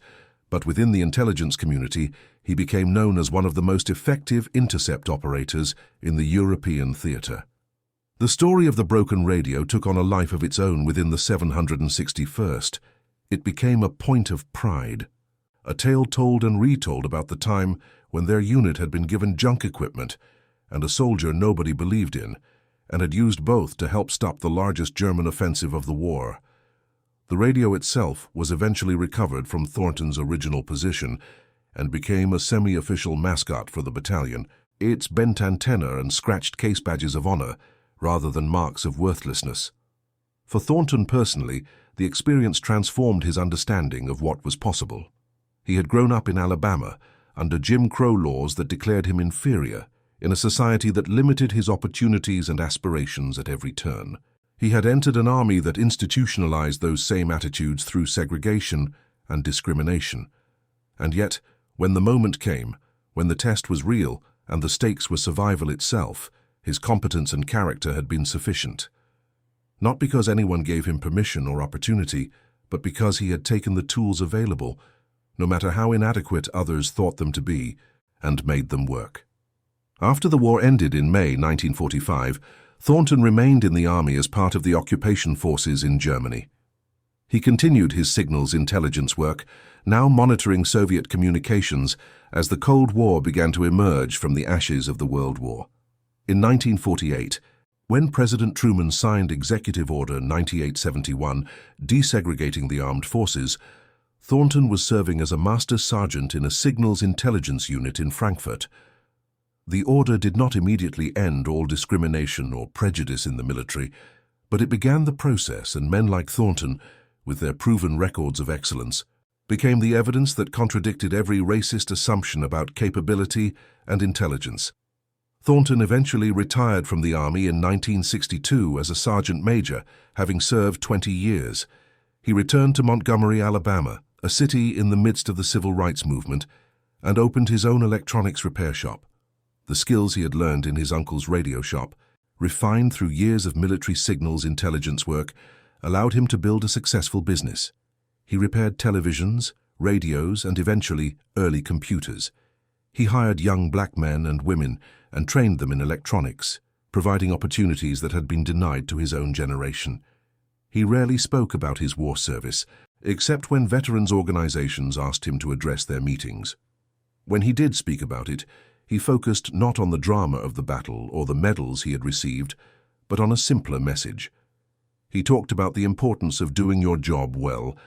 but within the intelligence community, he became known as one of the most effective intercept operators in the European theater. The story of the broken radio took on a life of its own within the 761st. It became a point of pride, a tale told and retold about the time when their unit had been given junk equipment and a soldier nobody believed in, and had used both to help stop the largest German offensive of the war. The radio itself was eventually recovered from Thornton's original position and became a semi-official mascot for the battalion, its bent antenna and scratched case badges of honor rather than marks of worthlessness. For Thornton personally, the experience transformed his understanding of what was possible. He had grown up in Alabama under Jim Crow laws that declared him inferior, in a society that limited his opportunities and aspirations at every turn. He had entered an army that institutionalized those same attitudes through segregation and discrimination. And yet, when the moment came, when the test was real and the stakes were survival itself, his competence and character had been sufficient. Not because anyone gave him permission or opportunity, but because he had taken the tools available, no matter how inadequate others thought them to be, and made them work. After the war ended in May 1945, Thornton remained in the army as part of the occupation forces in Germany. He continued his signals intelligence work, now monitoring Soviet communications as the Cold War began to emerge from the ashes of the World War. In 1948, when President Truman signed Executive Order 9871 desegregating the armed forces, Thornton was serving as a master sergeant in a signals intelligence unit in Frankfurt. The order did not immediately end all discrimination or prejudice in the military, but it began the process, and men like Thornton, with their proven records of excellence, became the evidence that contradicted every racist assumption about capability and intelligence. Thornton eventually retired from the Army in 1962 as a sergeant major, having served 20 years. He returned to Montgomery, Alabama, a city in the midst of the civil rights movement, and opened his own electronics repair shop. The skills he had learned in his uncle's radio shop, refined through years of military signals intelligence work, allowed him to build a successful business. He repaired televisions, radios, and eventually early computers. He hired young black men and women and trained them in electronics, providing opportunities that had been denied to his own generation. He rarely spoke about his war service, except when veterans' organizations asked him to address their meetings. When he did speak about it, he focused not on the drama of the battle or the medals he had received, but on a simpler message. He talked about the importance of doing your job well,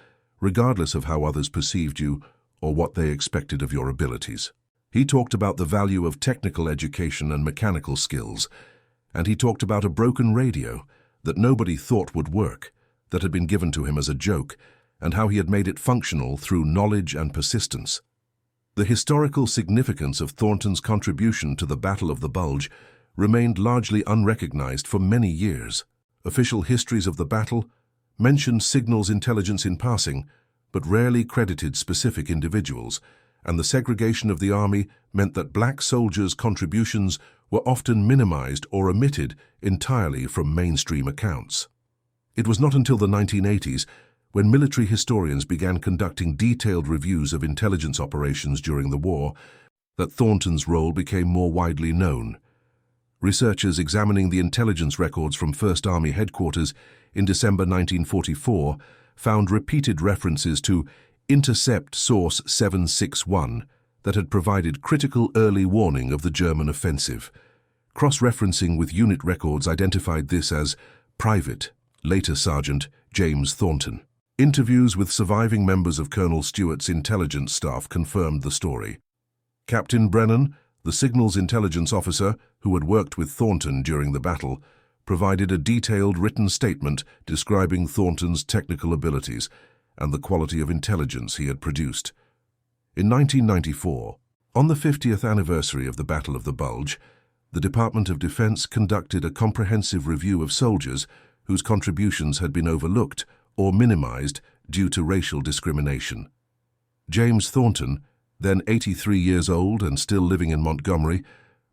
regardless of how others perceived you or what they expected of your abilities. He talked about the value of technical education and mechanical skills, and he talked about a broken radio that nobody thought would work, that had been given to him as a joke, and how he had made it functional through knowledge and persistence. The historical significance of Thornton's contribution to the Battle of the Bulge remained largely unrecognized for many years. Official histories of the battle mentioned signals intelligence in passing, but rarely credited specific individuals, and the segregation of the army meant that black soldiers' contributions were often minimized or omitted entirely from mainstream accounts. It was not until the 1980s, when military historians began conducting detailed reviews of intelligence operations during the war, that Thornton's role became more widely known. Researchers examining the intelligence records from 1st Army Headquarters in December 1944 found repeated references to Intercept Source 761 that had provided critical early warning of the German offensive. Cross-referencing with unit records identified this as Private, later Sergeant, James Thornton. Interviews with surviving members of Colonel Stewart's intelligence staff confirmed the story. Captain Brennan, the signals intelligence officer who had worked with Thornton during the battle, provided a detailed written statement describing Thornton's technical abilities and the quality of intelligence he had produced. In 1994, on the 50th anniversary of the Battle of the Bulge, the Department of Defense conducted a comprehensive review of soldiers whose contributions had been overlooked or minimized due to racial discrimination. James Thornton, then 83 years old and still living in Montgomery,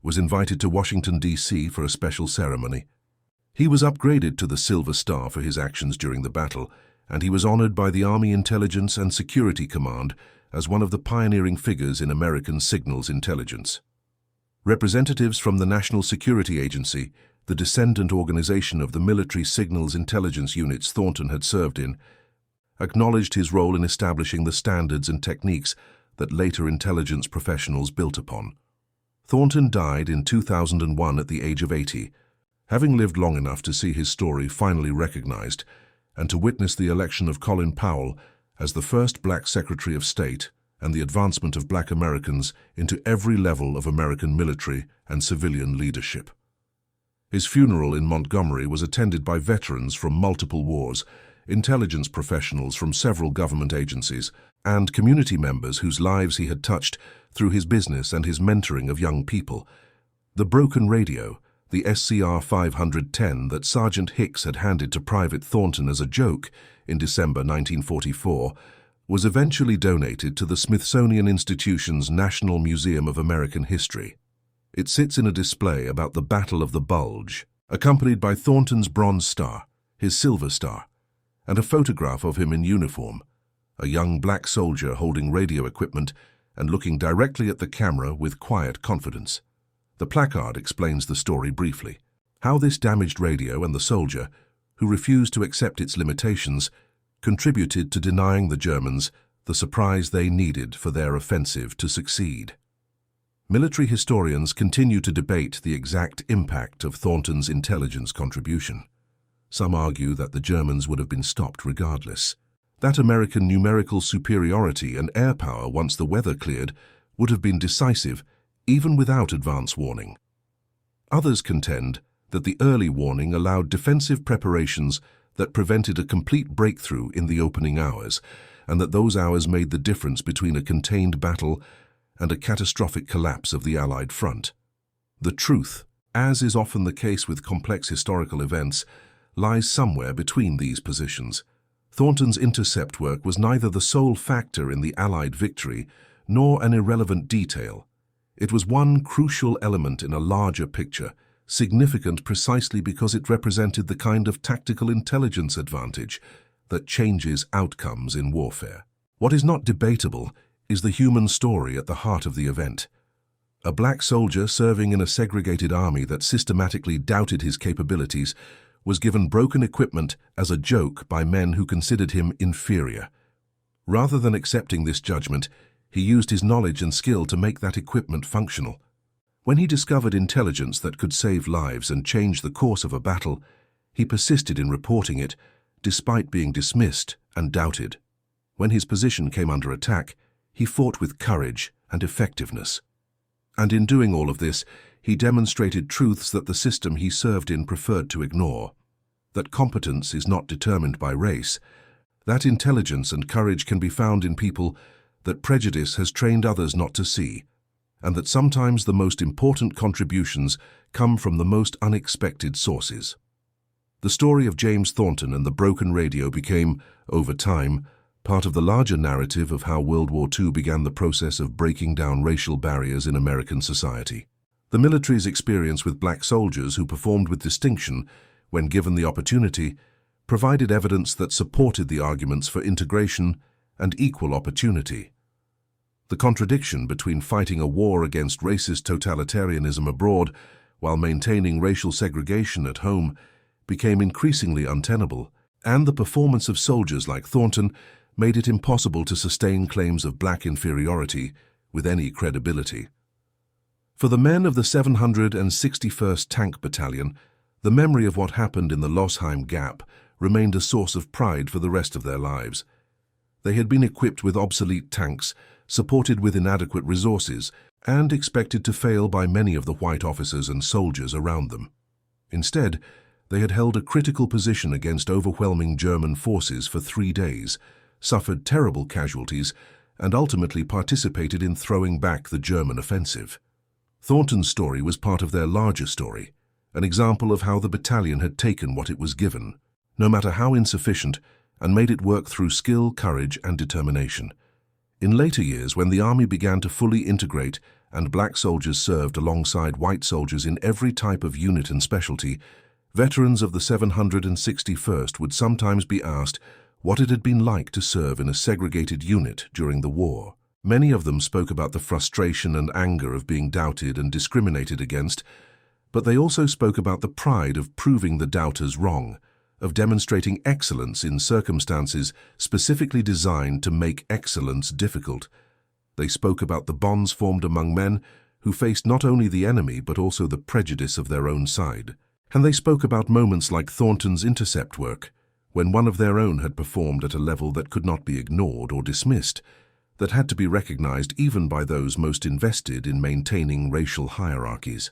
was invited to Washington, D.C. for a special ceremony. He was upgraded to the Silver Star for his actions during the battle, and he was honored by the Army Intelligence and Security Command as one of the pioneering figures in American signals intelligence. Representatives from the National Security Agency, the descendant organization of the military signals intelligence units Thornton had served in, acknowledged his role in establishing the standards and techniques that later intelligence professionals built upon. Thornton died in 2001 at the age of 80, having lived long enough to see his story finally recognized and to witness the election of Colin Powell as the first black Secretary of State and the advancement of black Americans into every level of American military and civilian leadership. His funeral in Montgomery was attended by veterans from multiple wars, intelligence professionals from several government agencies, and community members whose lives he had touched through his business and his mentoring of young people. The broken radio, the SCR 510 that Sergeant Hicks had handed to Private Thornton as a joke in December 1944, was eventually donated to the Smithsonian Institution's National Museum of American History. It sits in a display about the Battle of the Bulge, accompanied by Thornton's Bronze Star, his Silver Star, and a photograph of him in uniform, a young black soldier holding radio equipment and looking directly at the camera with quiet confidence. The placard explains the story briefly, how this damaged radio and the soldier, who refused to accept its limitations, contributed to denying the Germans the surprise they needed for their offensive to succeed. Military historians continue to debate the exact impact of Thornton's intelligence contribution. Some argue that the Germans would have been stopped regardless. That American numerical superiority and air power once the weather cleared would have been decisive even without advance warning. Others contend that the early warning allowed defensive preparations that prevented a complete breakthrough in the opening hours, and that those hours made the difference between a contained battle and a catastrophic collapse of the Allied front. The truth, as is often the case with complex historical events, lies somewhere between these positions. Thornton's intercept work was neither the sole factor in the Allied victory nor an irrelevant detail. It was one crucial element in a larger picture, significant precisely because it represented the kind of tactical intelligence advantage that changes outcomes in warfare. What is not debatable is the human story at the heart of the event. A black soldier serving in a segregated army that systematically doubted his capabilities was given broken equipment as a joke by men who considered him inferior. Rather than accepting this judgment, he used his knowledge and skill to make that equipment functional. When he discovered intelligence that could save lives and change the course of a battle, he persisted in reporting it, despite being dismissed and doubted. When his position came under attack, he fought with courage and effectiveness. And in doing all of this, he demonstrated truths that the system he served in preferred to ignore. That competence is not determined by race. That intelligence and courage can be found in people that prejudice has trained others not to see, and that sometimes the most important contributions come from the most unexpected sources. The story of James Thornton and the broken radio became, over time, part of the larger narrative of how World War II began the process of breaking down racial barriers in American society. The military's experience with black soldiers who performed with distinction, when given the opportunity, provided evidence that supported the arguments for integration and equal opportunity. The contradiction between fighting a war against racist totalitarianism abroad while maintaining racial segregation at home became increasingly untenable, and the performance of soldiers like Thornton made it impossible to sustain claims of black inferiority with any credibility. For the men of the 761st Tank Battalion, the memory of what happened in the Losheim Gap remained a source of pride for the rest of their lives. They had been equipped with obsolete tanks, supported with inadequate resources, and expected to fail by many of the white officers and soldiers around them. Instead, they had held a critical position against overwhelming German forces for 3 days, suffered terrible casualties, and ultimately participated in throwing back the German offensive. Thornton's story was part of their larger story, an example of how the battalion had taken what it was given, no matter how insufficient, and made it work through skill, courage, and determination. In later years, when the army began to fully integrate and black soldiers served alongside white soldiers in every type of unit and specialty, veterans of the 761st would sometimes be asked what it had been like to serve in a segregated unit during the war. Many of them spoke about the frustration and anger of being doubted and discriminated against, but they also spoke about the pride of proving the doubters wrong, of demonstrating excellence in circumstances specifically designed to make excellence difficult. They spoke about the bonds formed among men who faced not only the enemy but also the prejudice of their own side. And they spoke about moments like Thornton's intercept work, when one of their own had performed at a level that could not be ignored or dismissed, that had to be recognized even by those most invested in maintaining racial hierarchies.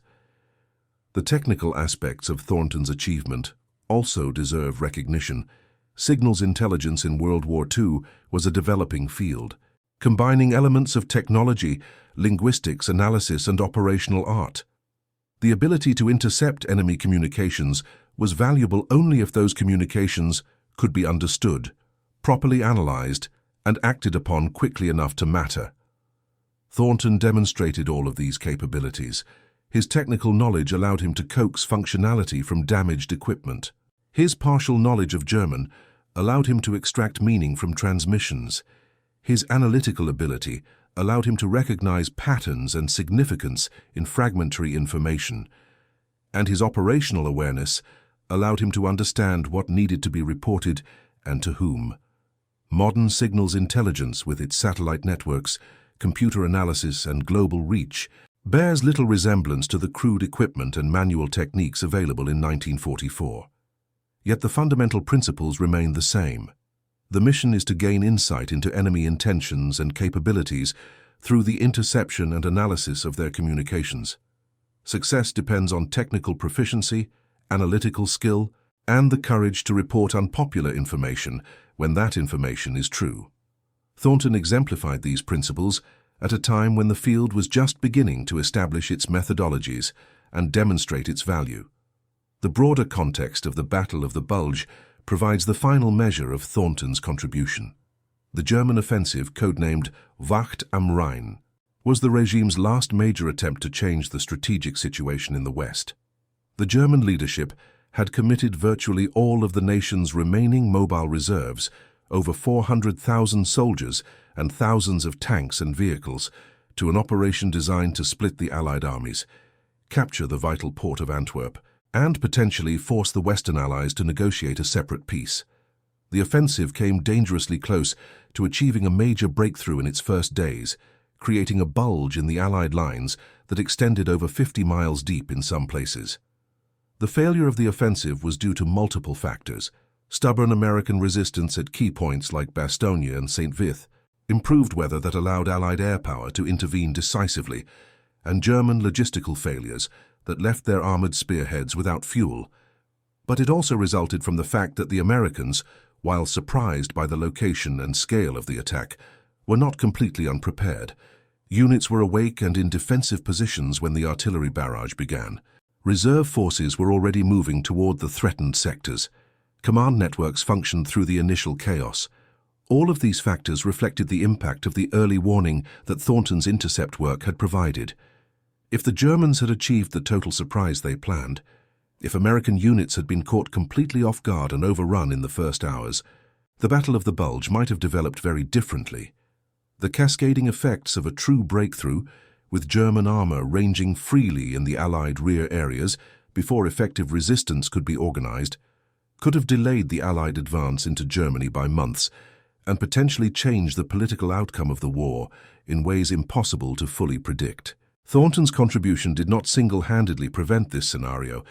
The technical aspects of Thornton's achievement also deserve recognition. Signals intelligence in World War II was a developing field, combining elements of technology, linguistics, analysis, and operational art. The ability to intercept enemy communications was valuable only if those communications could be understood, properly analyzed, and acted upon quickly enough to matter. Thornton demonstrated all of these capabilities. His technical knowledge allowed him to coax functionality from damaged equipment. His partial knowledge of German allowed him to extract meaning from transmissions. His analytical ability allowed him to recognize patterns and significance in fragmentary information, and his operational awareness allowed him to understand what needed to be reported and to whom. Modern signals intelligence, with its satellite networks, computer analysis, and global reach, bears little resemblance to the crude equipment and manual techniques available in 1944. Yet the fundamental principles remain the same. The mission is to gain insight into enemy intentions and capabilities through the interception and analysis of their communications. Success depends on technical proficiency, analytical skill, and the courage to report unpopular information when that information is true. Thornton exemplified these principles at a time when the field was just beginning to establish its methodologies and demonstrate its value. The broader context of the Battle of the Bulge provides the final measure of Thornton's contribution. The German offensive, codenamed Wacht am Rhein, was the regime's last major attempt to change the strategic situation in the West. The German leadership had committed virtually all of the nation's remaining mobile reserves, over 400,000 soldiers and thousands of tanks and vehicles, to an operation designed to split the Allied armies, capture the vital port of Antwerp, and potentially force the Western Allies to negotiate a separate peace. The offensive came dangerously close to achieving a major breakthrough in its first days, creating a bulge in the Allied lines that extended over 50 miles deep in some places. The failure of the offensive was due to multiple factors: stubborn American resistance at key points like Bastogne and St. Vith, improved weather that allowed Allied air power to intervene decisively, and German logistical failures that left their armored spearheads without fuel. But it also resulted from the fact that the Americans, while surprised by the location and scale of the attack, were not completely unprepared. Units were awake and in defensive positions when the artillery barrage began. Reserve forces were already moving toward the threatened sectors. Command networks functioned through the initial chaos. All of these factors reflected the impact of the early warning that Thornton's intercept work had provided. If the Germans had achieved the total surprise they planned, if American units had been caught completely off guard and overrun in the first hours, the Battle of the Bulge might have developed very differently. The cascading effects of a true breakthrough, with German armor ranging freely in the Allied rear areas before effective resistance could be organized, could have delayed the Allied advance into Germany by months and potentially changed the political outcome of the war in ways impossible to fully predict. Thornton's contribution did not single-handedly prevent this scenario,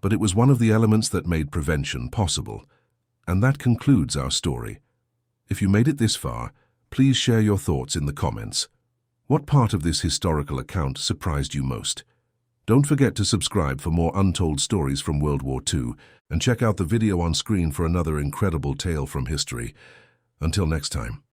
but it was one of the elements that made prevention possible. And that concludes our story. If you made it this far, please share your thoughts in the comments. What part of this historical account surprised you most? Don't forget to subscribe for more untold stories from World War II, and check out the video on screen for another incredible tale from history. Until next time.